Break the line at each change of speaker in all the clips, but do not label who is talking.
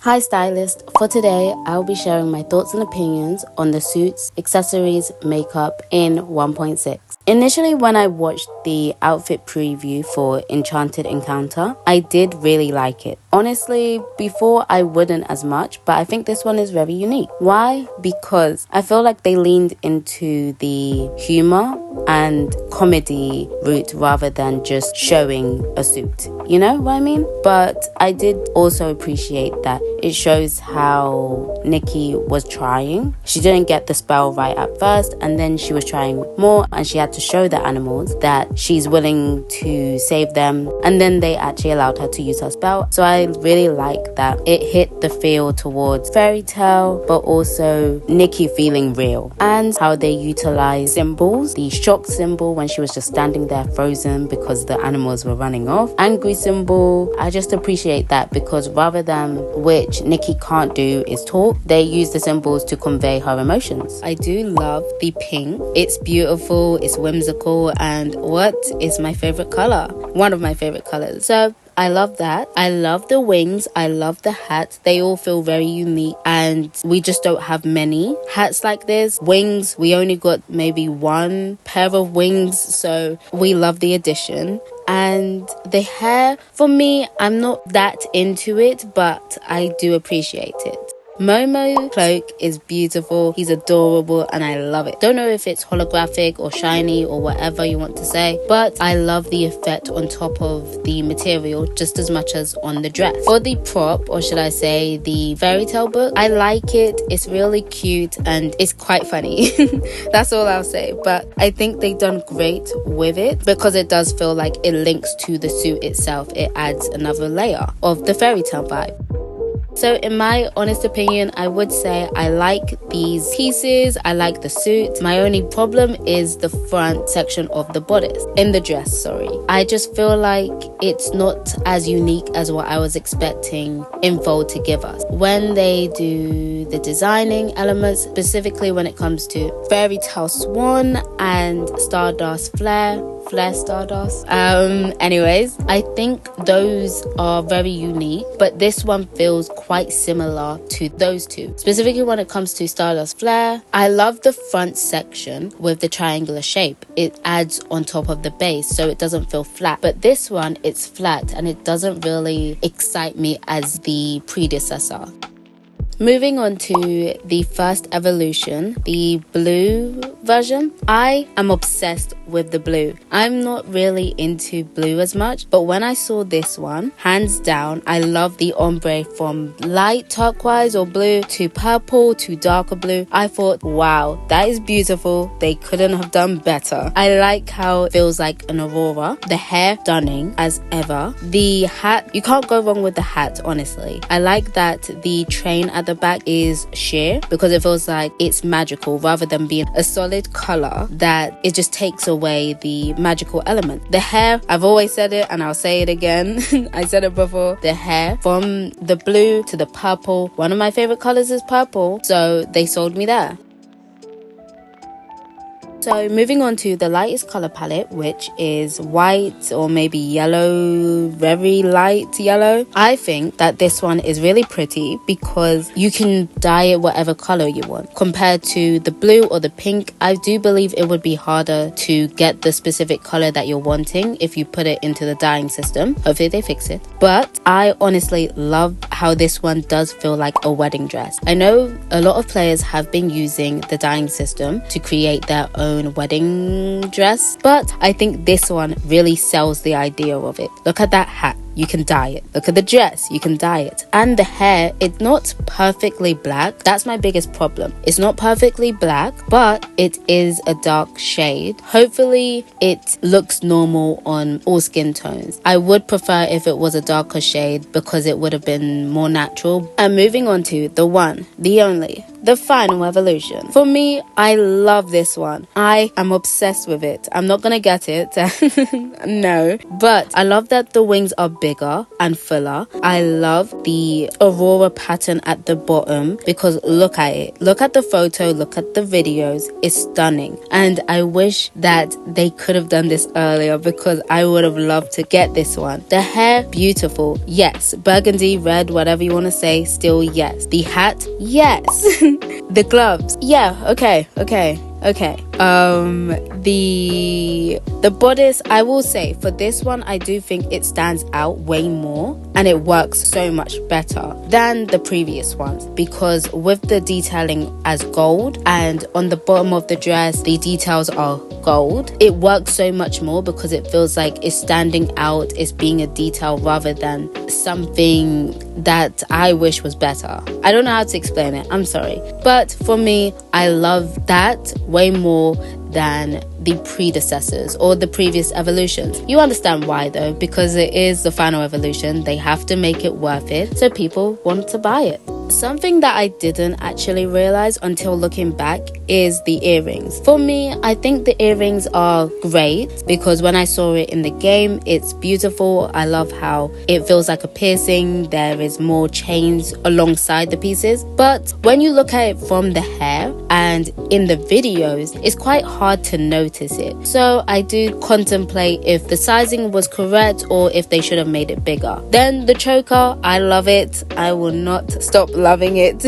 Hi stylist, for today I'll be sharing my thoughts and opinions on the suits, accessories, makeup in 1.6. Initially when I watched the outfit preview for Enchanted Encounter, I did really like it. Honestly, before I wouldn't as much, but I think this one is very unique. Why? Because I feel like they leaned into the humor and comedy route rather than just showing a suit. You know what I mean? But I did also appreciate that it shows how Nikki was trying. She didn't get the spell right at first, and then she was trying more, and she had to show the animals that she's willing to save them, and then they actually allowed her to use her spell. So I really like that it hit the feel towards fairy tale, but also Nikki feeling real, and how they utilize symbols. The shock symbol when she was just standing there frozen because the animals were running off. Angry symbol, I just appreciate that, because rather than which Nikki can't do is talk, they use the symbols to convey her emotions. I do love the pink. It's beautiful, it's whimsical, and what is my favorite color? One of my favorite colors. So I love that. I love the wings. I love the hats. They all feel very unique, and we just don't have many hats like this. Wings, we only got maybe one pair of wings, so we love the addition. And the hair, for me, I'm not that into it, but I do appreciate it. Momo Cloak is beautiful, he's adorable, and I love it. Don't know if it's holographic or shiny or whatever you want to say, but I love the effect on top of the material just as much as on the dress. For the prop, or should I say the fairy tale book, I like it. It's really cute and it's quite funny. That's all I'll say, but I think they've done great with it because it does feel like it links to the suit itself. It adds another layer of the fairy tale vibe. So in my honest opinion, I would say I like these pieces, I like the suit. My only problem is the front section of the bodice, in the dress, sorry. I just feel like it's not as unique as what I was expecting Info to give us. When they do the designing elements, specifically when it comes to Fairy Tale Swan and Stardust Flare Stardust. Anyways, I think those are very unique, but this one feels quite similar to those two. Specifically when it comes to Stardust Flare, I love the front section with the triangular shape. It adds on top of the base so it doesn't feel flat. But this one, it's flat and it doesn't really excite me as the predecessor. Moving on to the first evolution, the blue version. I am obsessed with the blue. I'm not really into blue as much, but when I saw this one, hands down, I love the ombre from light turquoise or blue to purple to darker blue. I thought, wow, that is beautiful. They couldn't have done better. I like how it feels like an aurora. The hair, stunning as ever. The hat, you can't go wrong with the hat, honestly. I like that the train at the back is sheer because it feels like it's magical rather than being a solid color that it just takes away the magical element. The hair, I've always said it and I'll say it again. I said it before. The hair from the blue to the purple. One of my favorite colors is purple, so they sold me there. So moving on to the lightest color palette, which is white or maybe yellow, very light yellow. I think that this one is really pretty because you can dye it whatever color you want. Compared to the blue or the pink, I do believe it would be harder to get the specific color that you're wanting if you put it into the dyeing system. Hopefully they fix it. But I honestly love how this one does feel like a wedding dress. I know a lot of players have been using the dyeing system to create their own wedding dress, but I think this one really sells the idea of it. Look at that hat, you can dye it. Look at the dress, you can dye it. And the hair, it's not perfectly black. That's my biggest problem. It's not perfectly black, but it is a dark shade. Hopefully it looks normal on all skin tones. I would prefer if it was a darker shade because it would have been more natural. And moving on to the one, the only, the final evolution. For me, I love this one. I am obsessed with it. I'm not gonna get it. No, but I love that the wings are bigger and fuller. I love the aurora pattern at the bottom because look at it. Look at the photo, look at the videos. It's stunning. And I wish that they could have done this earlier because I would have loved to get this one. The hair, beautiful. Yes. Burgundy, red, whatever you want to say, still yes. The hat, yes. The gloves, yeah, okay. The bodice, I will say for this one, I do think it stands out way more and it works so much better than the previous ones because with the detailing as gold and on the bottom of the dress the details are gold, it works so much more because it feels like it's standing out, it's being a detail rather than something that I wish was better. I don't know how to explain it, I'm sorry, but for me I love that way more than the predecessors or the previous evolutions. You understand why though, because it is the final evolution. They have to make it worth it so people want to buy it. Something that I didn't actually realize until looking back is the earrings. For me, I think the earrings are great because when I saw it in the game, it's beautiful. I love how it feels like a piercing. There is more chains alongside the pieces. But when you look at it from the hair and in the videos, it's quite hard to notice it. So I do contemplate if the sizing was correct or if they should have made it bigger. Then the choker, I love it. I will not stop loving it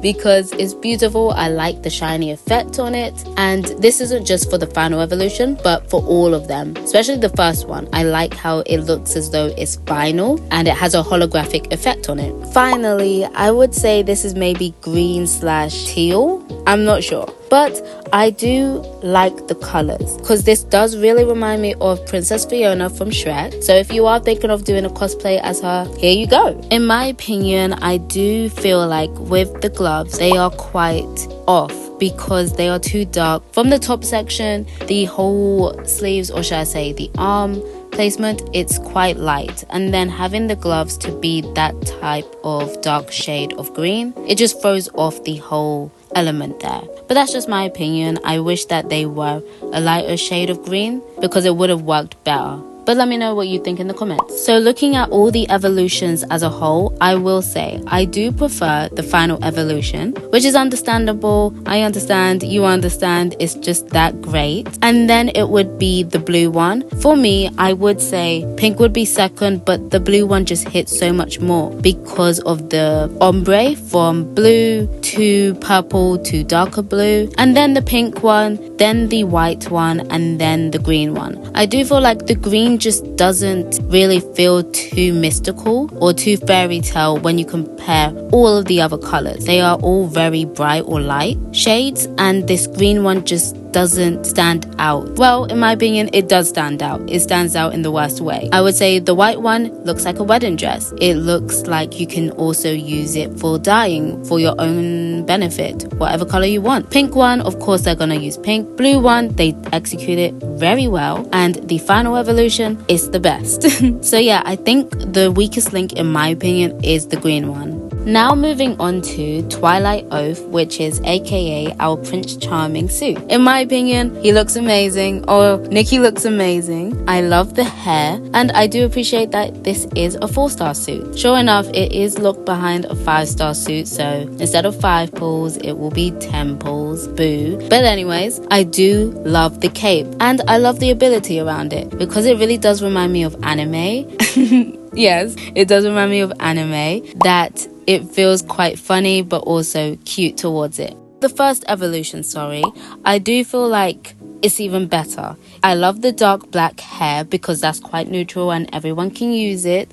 because it's beautiful. I like the shiny effect on it, and this isn't just for the final evolution but for all of them, especially the first one. I like how it looks as though it's vinyl and it has a holographic effect on it. Finally, I would say this is maybe green/teal, I'm not sure, but I do like the colors because this does really remind me of Princess Fiona from Shrek. So if you are thinking of doing a cosplay as her, here you go. In my opinion, I do feel like with the gloves, they are quite off because they are too dark. From the top section, the whole sleeves, or should I say the arm placement, it's quite light, and then having the gloves to be that type of dark shade of green, it just throws off the whole element there. But that's just my opinion. I wish that they were a lighter shade of green because it would have worked better. But let me know what you think in the comments. So looking at all the evolutions as a whole, I will say I do prefer the final evolution, which is understandable. I understand, you understand, it's just that great. And then it would be the blue one. For me, I would say pink would be second, but the blue one just hits so much more because of the ombre from blue to purple to darker blue, and then the pink one, then the white one, and then the green one. I do feel like the green just doesn't really feel too mystical or too fairy tale when you compare all of the other colors. They are all very bright or light shades, and this green one just doesn't stand out. Well, in my opinion, it does stand out. It stands out in the worst way. I would say the white one looks like a wedding dress. It looks like you can also use it for dyeing for your own benefit, whatever color you want. Pink one, of course they're gonna use pink. Blue one, they execute it very well, and the final evolution is the best. So yeah, I think the weakest link in my opinion is the green one. Now moving on to Twilight Oath, which is aka our Prince Charming suit. In my opinion, he looks amazing, or Nikki looks amazing. I love the hair, and I do appreciate that this is a 4-star suit. Sure enough, it is locked behind a 5-star suit, so instead of 5 pulls, it will be 10 pulls. Boo. But anyways, I do love the cape, and I love the ability around it because it really does remind me of anime. Yes, it does remind me of anime, that it feels quite funny but also cute towards it. The first evolution, I do feel like it's even better. I love the dark black hair because that's quite neutral and everyone can use it.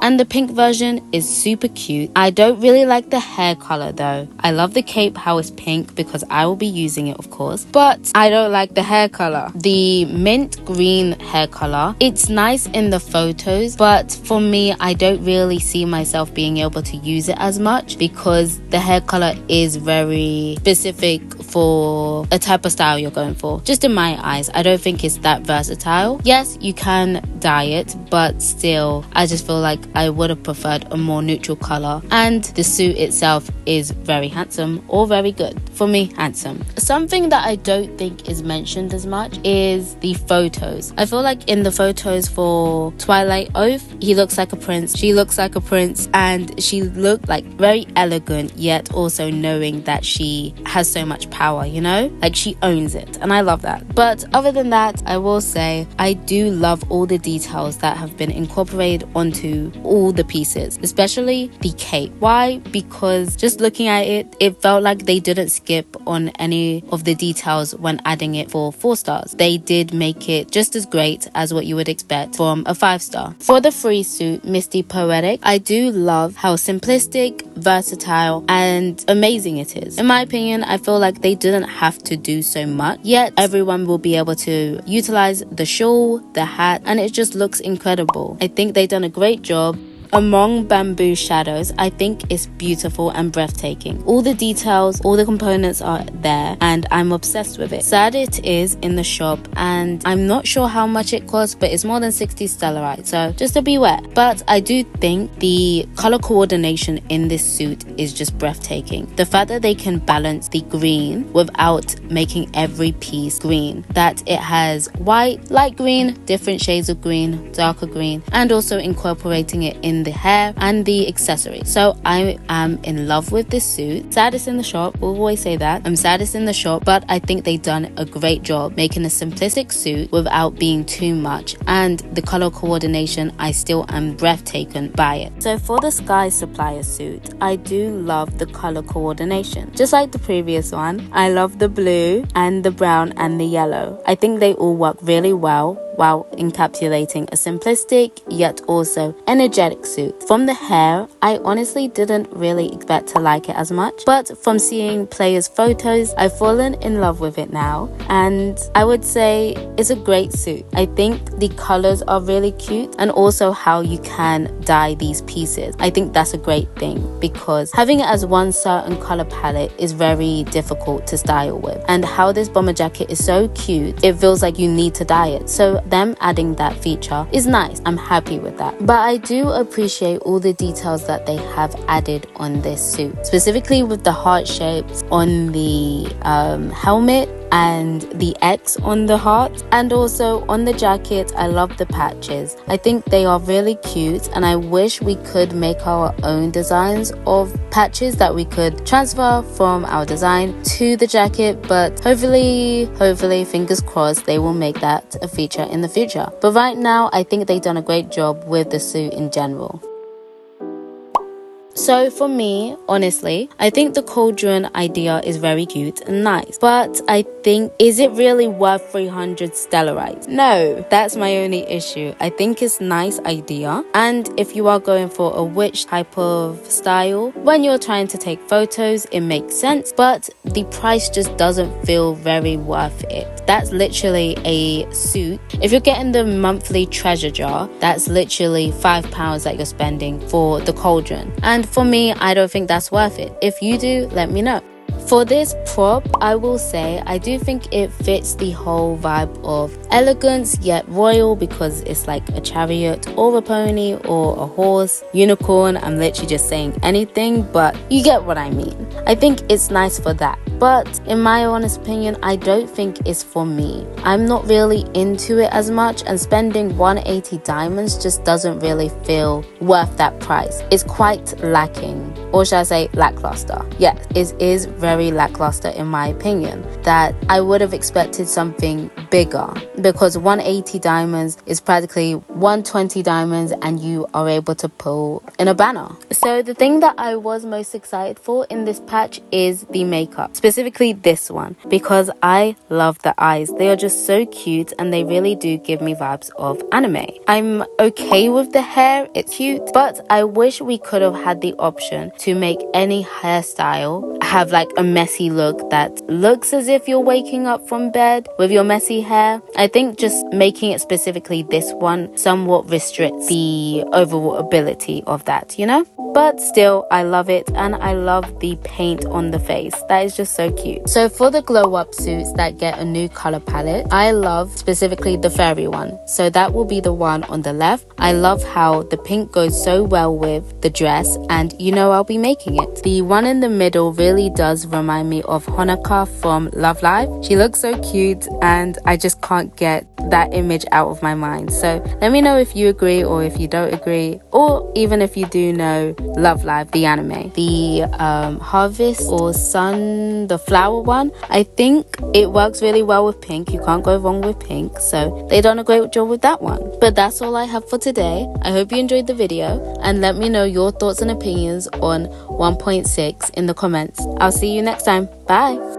And the pink version is super cute. I don't really like the hair color though. I love the cape how it's pink because I will be using it, of course, but I don't like the hair color. The mint green hair color, it's nice in the photos, but for me, I don't really see myself being able to use it as much because the hair color is very specific for a type of style you're going for. Just in my eyes, I don't think it's that versatile. Yes, you can dye it, but still, I just feel like I would have preferred a more neutral color. And the suit itself is very handsome, or very good. For me, handsome. Something that I don't think is mentioned as much is the photos. I feel like in the photos for Twilight Oath, he looks like a prince, she looks like a prince, and she looked like very elegant, yet also knowing that she has so much power, you know? Like, she owns it, and I love that. But other than that, I will say I do love all the details that have been incorporated onto all the pieces, especially the cape. Why? Because just looking at it, it felt like they didn't skip on any of the details when adding it for 4 stars. They did make it just as great as what you would expect from a 5-star. For the free suit, Misty Poetics, I do love how simplistic, versatile, and amazing it is. In my opinion, I feel like they didn't have to do so much, yet everyone will be able to utilize the shawl, the hat, and it just looks incredible. I think they've done a great job. Among bamboo shadows, I think it's beautiful and breathtaking. All the details, all the components are there, and I'm obsessed with it. Sad it is in the shop, and I'm not sure how much it costs, but it's more than 60 stellarite, so just to beware. But I do think the color coordination in this suit is just breathtaking. The fact that they can balance the green without making every piece green, that it has white, light green, different shades of green, darker green, and also incorporating it in the hair and the accessories. So I am in love with this suit. Saddest in the shop, we'll always say that. I'm saddest in the shop, but I think they've done a great job making a simplistic suit without being too much. And the color coordination, I still am breathtaken by it. So for the Sky Supplier suit, I do love the color coordination. Just like the previous one, I love the blue and the brown and the yellow. I think they all work really well while encapsulating a simplistic yet also energetic suit. From the hair, I honestly didn't really expect to like it as much, but from seeing players' photos, I've fallen in love with it now, and I would say it's a great suit. I think the colors are really cute, and also how you can dye these pieces. I think that's a great thing, because having it as one certain color palette is very difficult to style with, and how this bomber jacket is so cute, it feels like you need to dye it. So them adding that feature is nice. I'm happy with that. But I do appreciate all the details that they have added on this suit, specifically with the heart shapes on the helmet and the X on the heart, and also on the jacket. I love the patches. I think they are really cute, and I wish we could make our own designs of patches that we could transfer from our design to the jacket, but hopefully fingers crossed, they will make that a feature in the future. But right now, I think they've done a great job with the suit in general. So for me, honestly, I think the cauldron idea is very cute and nice, but I think, is it really worth 300 stellarite? No, that's my only issue. I think it's a nice idea, and if you are going for a witch type of style, when you're trying to take photos, it makes sense, but the price just doesn't feel very worth it. That's literally a suit. If you're getting the monthly treasure jar, that's literally £5 that you're spending for the cauldron. And for me, I don't think that's worth it. If you do, let me know. For this prop, I will say I do think it fits the whole vibe of elegance yet royal, because it's like a chariot or a pony or a horse, unicorn. I'm literally just saying anything, but you get what I mean. I think it's nice for that. But in my honest opinion, I don't think it's for me. I'm not really into it as much, and spending 180 diamonds just doesn't really feel worth that price. It's quite lacking, or should I say lackluster. Yeah, it is very lackluster in my opinion, that I would have expected something bigger, because 180 diamonds is practically 120 diamonds and you are able to pull in a banner. So the thing that I was most excited for in this patch is the makeup, specifically this one, because I love the eyes. They are just so cute, and they really do give me vibes of anime. I'm okay with the hair, it's cute, but I wish we could have had the option to make any hairstyle have like a messy look that looks as if you're waking up from bed with your messy hair. I think just making it specifically this one somewhat restricts the overall ability of that, you know? but still I love it, and I love the paint on the face. That is just so cute. So for the glow up suits that get a new color palette, I love specifically the fairy one, so that will be the one on the left. I love how the pink goes so well with the dress, and you know I'll be making it. The one in the middle really does remind me of Honoka from Love Live. She looks so cute, and I just can't get that image out of my mind. So let me know if you agree or if you don't agree, or even if you do know Love Live, the anime. The Harvest or Sun, the flower one, I think it works really well with pink. You can't go wrong with pink, so they done a great job with that one. But that's all I have for today. I hope you enjoyed the video, and let me know your thoughts and opinions on 1.6 in the comments. I'll see you next time. Bye.